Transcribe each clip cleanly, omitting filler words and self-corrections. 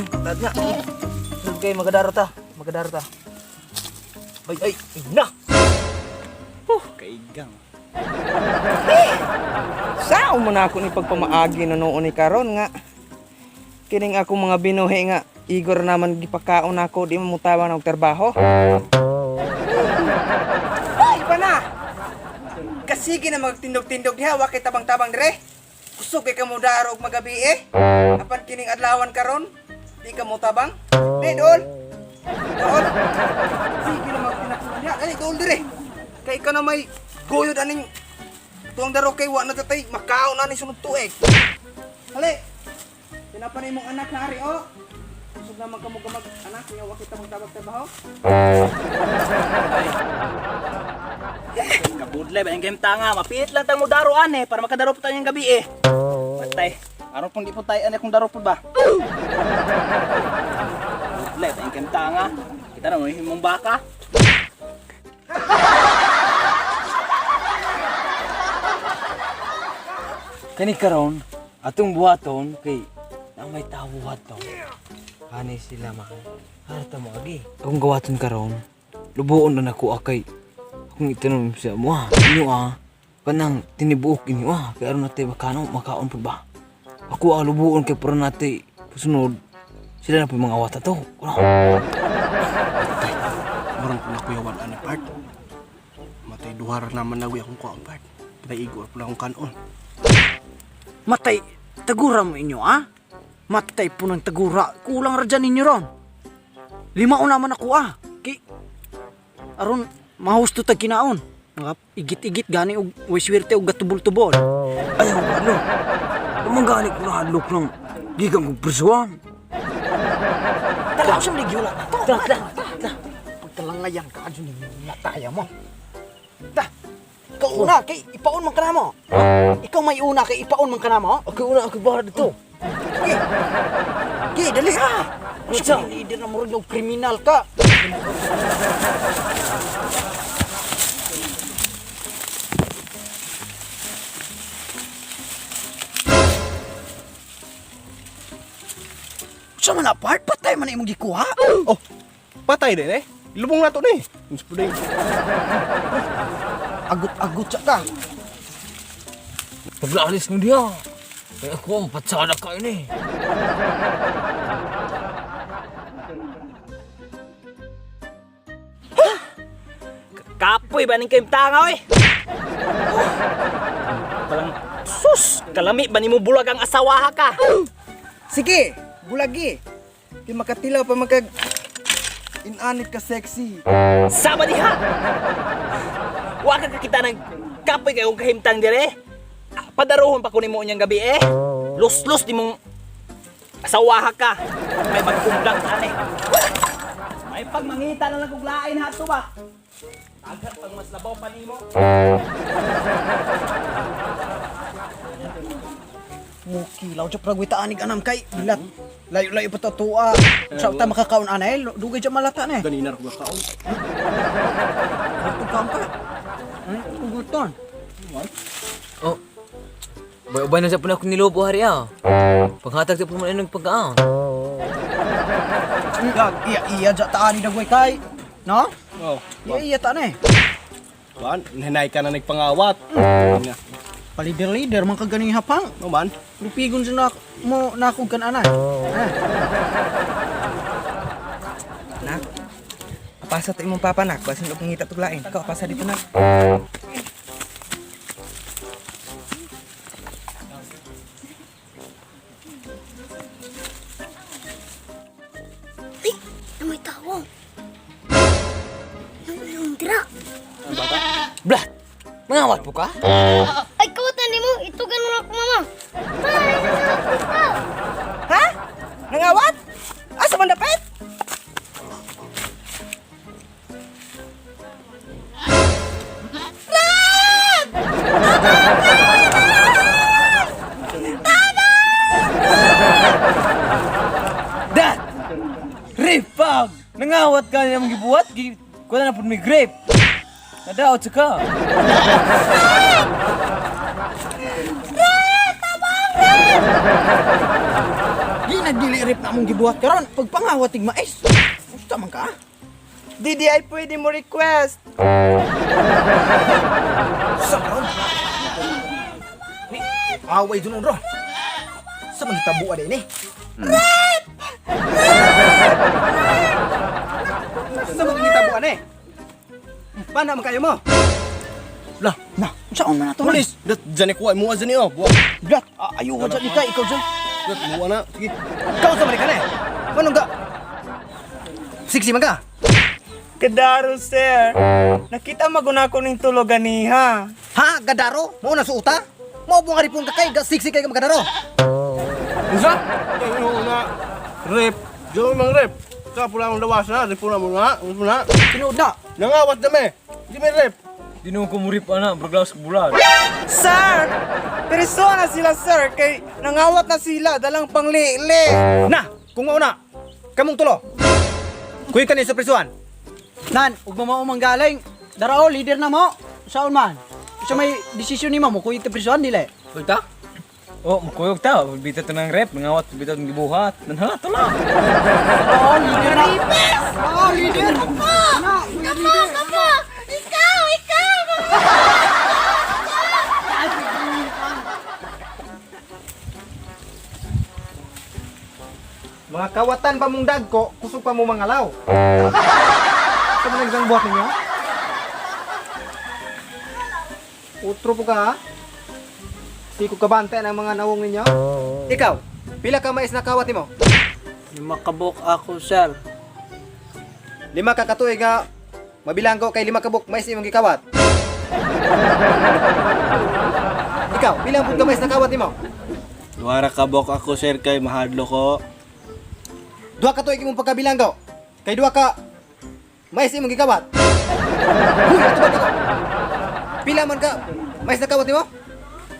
Tadnya. Okay, magadaro ta. Ay, na. Kaigang. Sao man ako ni pagpamaagi noon ni karon nga. Kining ako mga binuhi nga Igor naman gipakaon ako di mamutawa ng trabaho. Ay, pa na. Kasigi na magtindog-tindog diha wa kay tabang-tabang dire. Kusog kay kamo daro og magabi Apan kining adlawan karon, di kamo tabang. Di dol. Dol. Sige na magtinakson diha. Dali dol dire. Kay ka na may goyod aning tuang daro kay wa na tatay makaon na ni sunod tuig. Hali. Tinapanay mong anak na ari o. Kusog naman kamo gamag anak niya wa kita magtabag trabaho. Kabudlay ba yung game tanga? Mapilit lang tang mo daro ane para makadaro po tayo ng gabi Patay. Aron pong di po tayo ane kung daro po ba? Kabudlay ba yung game tanga? Kita na mo yung baka. Kani karon atong buhaton kay nang may tawuhat to. Ani sila mahal. Harta mo agi. Akong gawaton karon, lubuon na nako akay. Akong itanong sa mo inyo kanang tinibuok inyo kay aron natay makaon pud ba. Ako lubuon kay para natay pusunod sila na po mga awata to. Marang ko nakuyawan ane part. Matay duhar naman nawi akong kuang part. Patay igor pula akong kanon. Matay, tagura mo inyo, Matay po ng tagura. Kulang ra dyan ninyo ron. 5 naman ako, aron, mahusto tag kinaon. Igit-igit gani og wiswerte og gatubol-tubol. Ayaw ano. Umangani ko na halok ng gigang kong persuan. Tala ko siyang ligyo lang. Pagtalangayan ka, adyo ninyo nataya mo. Ikaw una, kay ipaon man ka na mo. Ikaw may una, kay ipaon man ka na mo. Ako una ako bahar dito. Dali ha. Siya, leader na mo rin yung kriminal ka. Siya man apart, patay man imong gikuha. Oh, patay din Lubong na to Agut-agut siya ka. Paglalis mo diya. Kaya ako ang patsada ka ini. Kapoy ba ning kayong tanga Palang sus, kalami ba ni mo bulag ang asawaha ka? Sige, bulagi. Di makatilaw pa magkag inanit ka sexy. Sama diha. Wa ka kita ng kapoy kayong kahimtang dire. Padaruhon pa ko nimo unyang gabi Los di mong asawaha ka. May magkundang ane. May pagmangita na lang kog lain hato ba? Agad pang mas labaw pa nimo. Mukilaw siya pragwitaan ni anam kay bilat. Layo-layo pa tatua. Sa ta makakaon anay, dugay siya malata na Ganina ra ko kaon. Tugkaon ka. Tuguton. Oh. Bay-bay na sa puna ako nilobo hari Paghatag sa puna ng pagkaon. Iya ja taan ni dagway kay. No? Oh, Iya ta na Wan, hinay ka na nagpangawat. Palider-lider man kaganing hapang. No man. Lupigon sa mo nakog kan anay. Nak. Apasa to imong papa nak, basin og ngita tuglain. Ikaw apasa dito nak. May tao. Yung dira. Blah! Mangawat po ka? Ay, kawatan mo. Ito ganun ako, mama. Ha? Nangawat? Asa man dapit? Dad! Ripag! Nangawat ka niya mong gibuhat? Kuha na po may grape. Nadaot sa ka. Sana dili rip na mong gibuhat karon pagpangawat tig mais. Usta man ka? Didi ay pwede mo request. Sa karon. Ni away dun ron. Sa man tabu ada ini? Sa mga gitabuan eh. Paano man kayo mo? Lah, nah, saan man nato? Tulis, dat jani kuha mo jani oh. Buat, Gat, ayo ka dyan ka, ikaw dyan. dat mo na. Sige. Ikaw sa ka na eh. Paano ka? Siksi man ka? Kadaro, sir. Nakita maguna ko ning tulog ganiha. Ha, gadaro? Mo na suuta? Mo po nga ripon ka kay, siksi kay ka magadaro. Unsa? Tayo na. Rep. Jo mang rep. Ka pula ang lawas na, di pula mo na. Unsa na? Tinood na. Nangawat dami. Di may rep. Di nung kumurip ana, berglaus bulan. Sir! Persona sila, sir. Kay nangawat na sila. Dalang panglili. Na, kung mauna, kamong tulo. Kuy ka ni sa prisuan. Nan, ug mao manggaling. Darao leader na mo. Saon man? Sa may desisyon ni mo kuy ta prisuan dili. Uy ta? Oh, makuyog ta. Bita to ng rep, ngawat bita ng gibuhat. Nanhala to lang. Oo, leader na. Oo, leader. Kamu! Ikaw! Mga kawatan pa mong dagko, kusog pa mo mangalaw. Sa mga nagsang buhat ninyo? Utro po ka ha? Di ko kabante ng mga nawong ninyo? Ikaw, pila ka mais na kawat mo? Makabok ako, sir. 5 ka katuig nga mabilanggo kay 5 kabuk mais imong gikawat. Ikaw, pilang pud ka mais na kawat mo? Duara kabok ako sir kay mahadlo ko. 2 ka tuig imong pagkabilanggo. Kay 2 ka mais imong gikawat. Huy, ato ba ka? Pila man ka mais na kawat mo?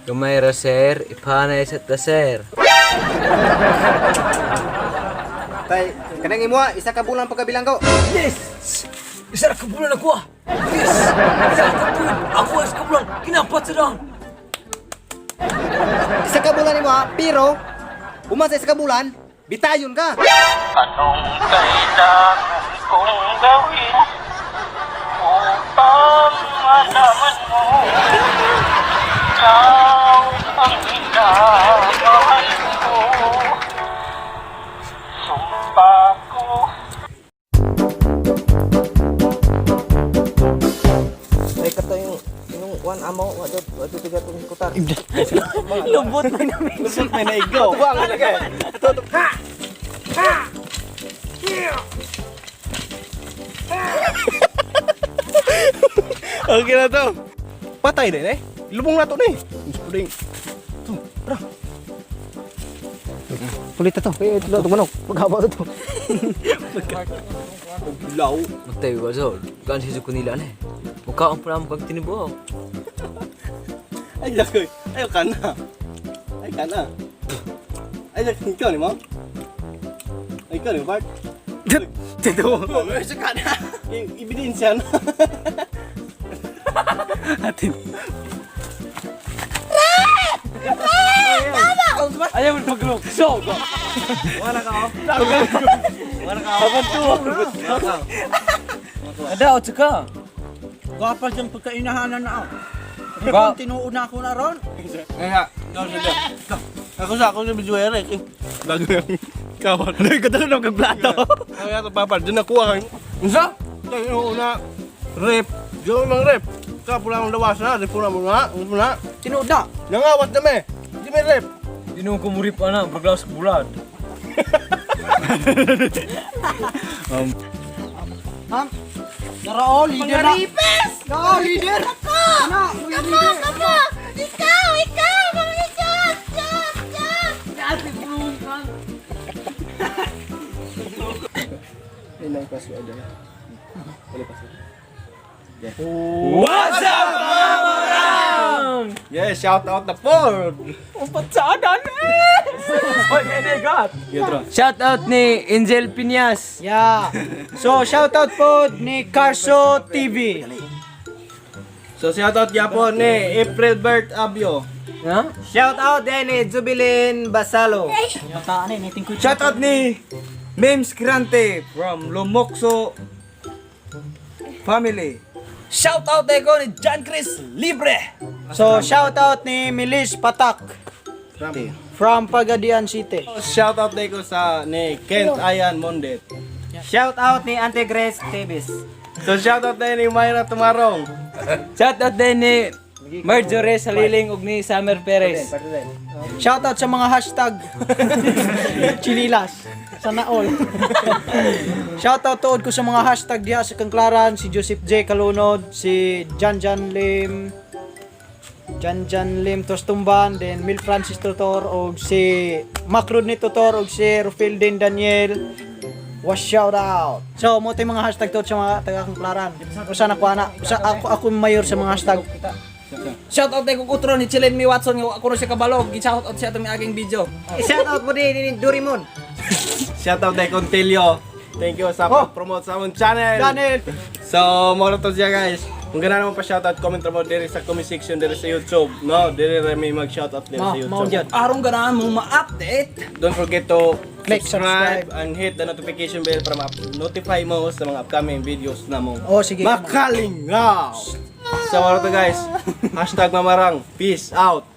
Gamay ra sir, ipanay sa ta sir. Tay, kanang imo isa ka bulan pagkabilanggo. Yes! Isa ka bulan ako ah! Yes! Isa ka bulan! Ako is ka bulan! Kinapat sa daan! Isa ka bulan nimo ha, pero uman sa isa ka bulan, bitayon ka. Anong kailangan kong gawin upang malaman mo ikaw ang minamahal ko? Sumpa ko. Ay kato yung one amo, wado tiga tong kutar. Lubot na namin. Lusot may naigaw. Buang na kay. Tutok ha. Okay na to. Patay din eh. Lubong na to ni. Puling. Kulit to. Kay ito manok. Paghabaw to. Law. Magtay ko so, kan si Sukunila na eh. Mukha ang pala mo kag tinibo. Ay yakoy. Ayo kana. Ay kana. Ay ikaw ni mo. Ay ikaw ni Bart. Tito. Sa kana. Ebidensya na. Atin. Ayaw mo maglok. So, go. Wala ka oh. Ada o tsaka. Gapal siyang pagkainahanan na ako. Ripon, tinuod na ako na ron. Kaya, ikaw siya. Ako sa bijuere. Bago yung kawan. Ano yung katalo ng kagplato? Kaya ito papal, dyan nakuha kayo. Unsa? Tayo na rep. Diyo mang rep. Ka pula ang lawas na, di pula mo na. Unsa na? Tinuod na. Nangawat dami. Di may rep. Di nung kumurip ana, berglaus bulan. Ham? Darao, leader na. Darao, leader. Ano? Kamu! Ikaw! Mga Diyos! What's up, Mamorang? Yes, shout out the Ford. Patsaadan eh! Oy, kaya got. Shout out ni Angel Piñas. Yeah. So, shoutout po ni Carso TV. So shout out yapon ni April Bert Abio. Ha? Shout out din ni Jubilin Basalo. Bataan eh, nating kuya. Shout out ni Memes Grante from Lumokso family. Shout out ko ni John Chris Libre. So, shout out ni Milis Patak from Pagadian City. Shout out din ko sa ni Kent Ayan Mondet. Shout out ni Ante Grace Tevis. So shout out din ni Myra Tumarong. Shout out din ni Marjorie Saliling ug ni Summer Perez. Shout out sa mga hashtag Chinilas. Sana all. Shout out tuod ko sa mga hashtag diha sa Kangklaran, si Joseph J. Kalunod, si Janjan Lim Tostumban, then Mil Francis Tutor, og si Macrod ni Tutor, og si Rufildin Daniel. Was shout out. So, mo tay mga hashtag tuod sa mga taga Kangklaran. Usa na ko ana. Usa ako mayor sa mga hashtag. Shout out kay kutro ni Chilen Mi Watson nga ako ro siya kabalog. Gi-shout out siya tong aking video. Shout out mo din ni Dorimon. Shout out din kong Tilio. Thank you sa pag-promote sa among channel. Daniel. So, mo to siya guys. Kung ganahan mo pa shoutout, comment mo diri sa comment section diri sa YouTube. No, diri ra may mag-shoutout diri sa Mao YouTube. dyan. Aron ganahan mo ma-update. Don't forget to Click subscribe subscribe. and hit the notification bell para ma-notify mo sa mga upcoming videos na mo. Oh, sige. Makalingaw! So, ano to guys? Hashtag Mamarang. Peace out!